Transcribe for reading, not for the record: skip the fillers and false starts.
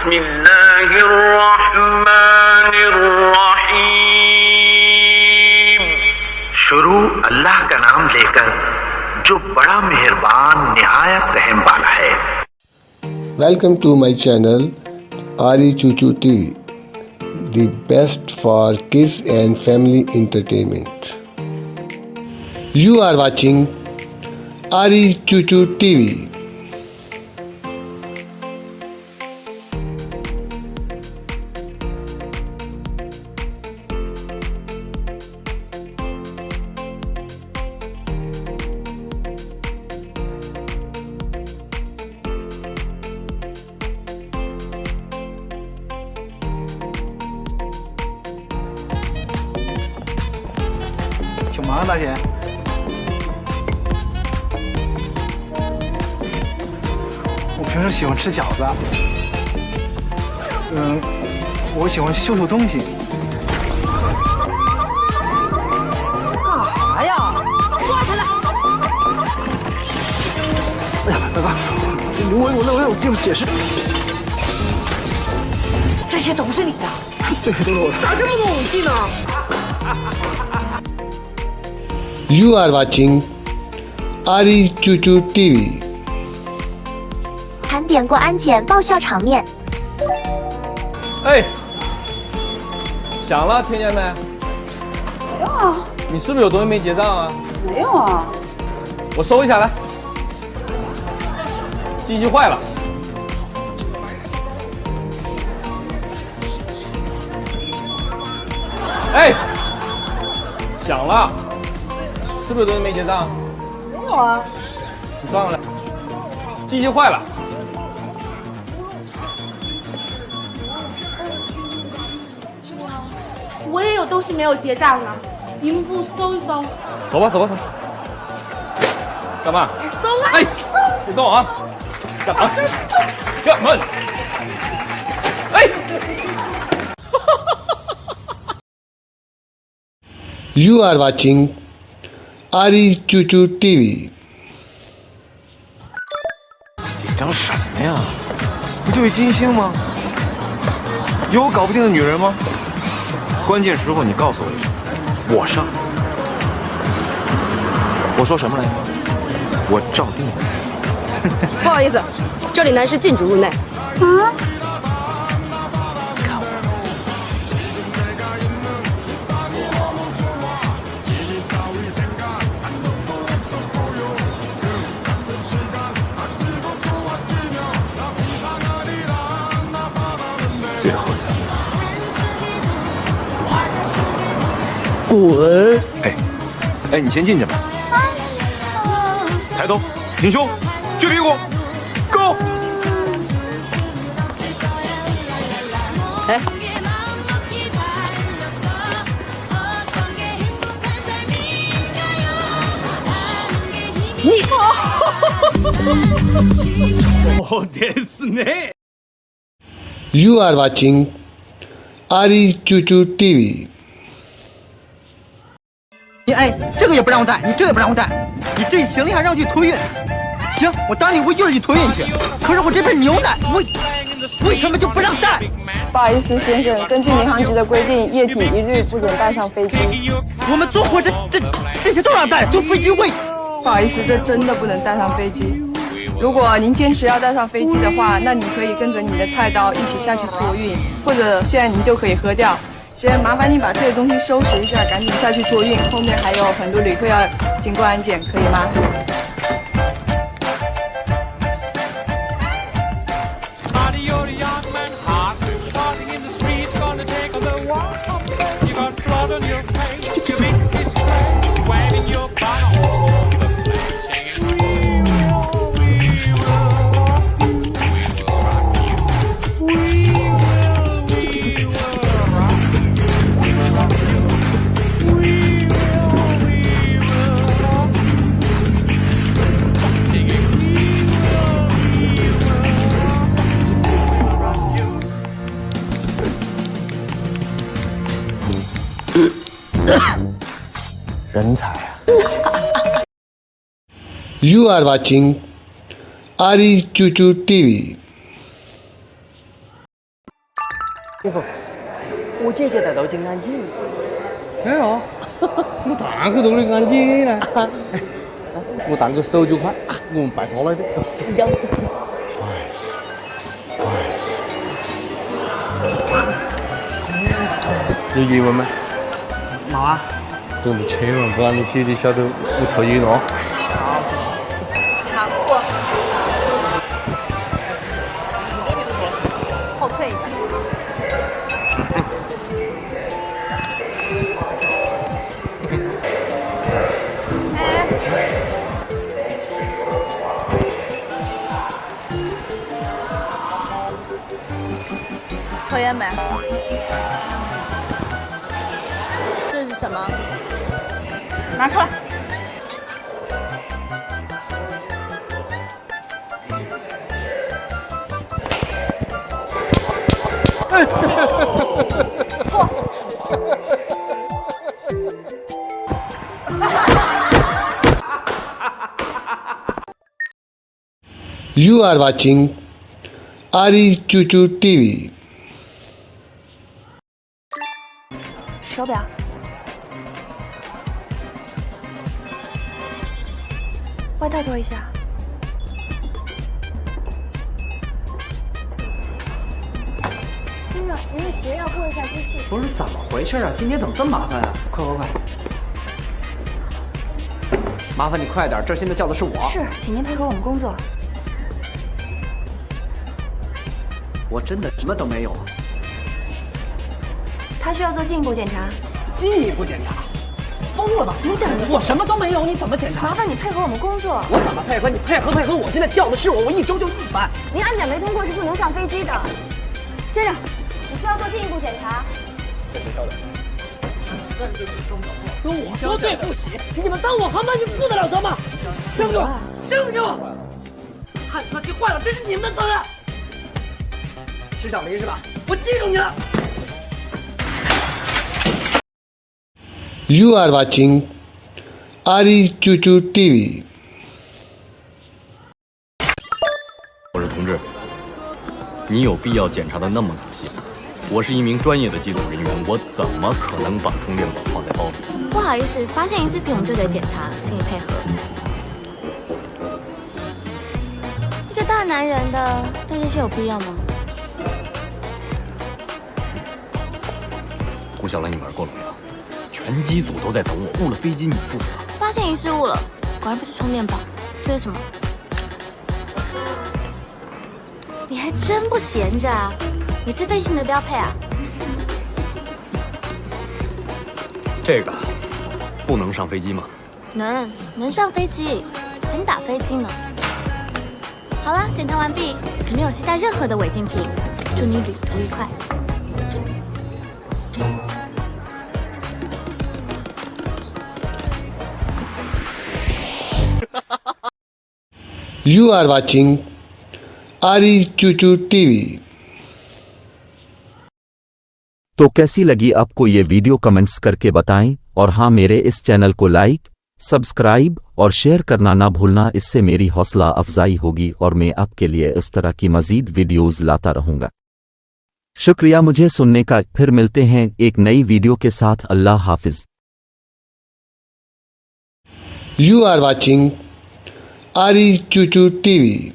بسم الله الرحمن الرحيم शुरू अल्लाह का नाम लेकर जो बड़ा मेहरबान निहायत रहम वाला है। Welcome to my channel Ari Chuchu TV, the best for kids and family entertainment. You are watching Ari Chuchu TV.挺忙的，大姐。我平时喜欢吃饺子，我喜欢修东西。干啥呀？坐下来！哎呀，大哥，我有地方解释。这些都是你的？对，都是我的。咋这么多武器呢？You are watching Ari Chuchu TV. 盘点过安检爆笑场面。哎，响了，听见没？没有啊。你是不是有东西没结账啊？没有啊。我收一下来。机器坏了。哎，响了。是不是有东西没结账？没有啊。你算上来。机器坏了。我也有东西没有结账呢，你们不搜一搜？走吧，走吧，走吧。干嘛？搜啊！哎，别动啊！干嘛？干嘛？哎You are watching Ari Chuchu TV. 紧张什么呀？不就一金星吗？有我搞不定的女人吗？关键时候你告诉我一声，我上。我说什么来着？我照定。不好意思，这里男士禁止入内。嗯。最后再滚！哎，你先进去吧。抬头，挺胸，撅屁股，Go！哎，你そうですね。You are watching Ari Chuchu TV. 你哎，这个也不让我带，你这个也不让我带，你这行李还让我去托运？行，我当你我就是去托运去。可是我这瓶牛奶，为什么就不让带？不好意思，先生，根据民航局的规定，液体一律不准带上飞机。我们坐火车这些都让带，坐飞机为……不好意思，这真的不能带上飞机。如果您坚持要带上飞机的话，那你可以跟着你的菜刀一起下去托运，或者现在您就可以喝掉。先麻烦你把这个东西收拾一下，赶紧下去托运，后面还有很多旅客要经过安检，可以吗？人才啊！ You are watching Ari Chuchu TV. 林峰，我姐姐带到进安检。对哦，我堂口都得安检呢。我堂口手就快，我们拜托了的。走。有疑问吗？冇啊。等你千万不让你姐姐晓得我抽烟哦。后退一点。抽烟没？这是什么？拿出来。You are watching Ari Chuchu TV. 手表。外套脱一下。听着，您的鞋要过一下机器。不是怎么回事啊？今天怎么这么麻烦啊？快！麻烦你快点，这现在叫的是我。是，请您配合我们工作。我真的什么都没有。他需要做进一步检查。进一步检查？疯了吧？你等一下，我什么都没有，你怎么检查？麻烦你配合我们工作。我怎么配合？你配合！我现在叫的是我1周就1班。您安检没通过是不能上飞机的。先生，你需要做进一步检查。跟我说对不起，你们当我航班是负得了责吗？相信我，汉特机坏了，这是你们的责任。石小林是吧？我记住你了。You are watching Ari Chuchu TV. 我是同志，你有必要检查的那么仔细？我是一名专业的机组人员，我怎么可能把充电宝放在包里？不好意思，发现疑似品我们就得检查，请你配合。一个大男人的对这些有必要吗？胡小兰，你玩够了没有？全机组都在等我，误了飞机你负责。发现遗失物了，果然不是充电宝，这是什么？你还真不闲着啊！每次飞行的标配啊？这个不能上飞机吗？能上飞机，能打飞机呢。好了，检查完毕，你没有携带任何的违禁品，祝你旅途愉快。You are watching Ari Chuchu TV. तो कैसी लगी आपको ये video comments करके बताएं और हाँ मेरे इस चैनल को लाइक, सब्सक्राइब और शेयर करना ना भूलना, इससे मेरी हौसला अफजाई होगी और मैं आपके लिए इस तरह की मज़ीद वीडियोज़ लाता रहूँगा। शुक्रिया मुझे सुनने का। फिर मिलते हैं एक नई वीडियो के साथ। अल्लाह हाफिज़। You are watching Ari Chuchu TV.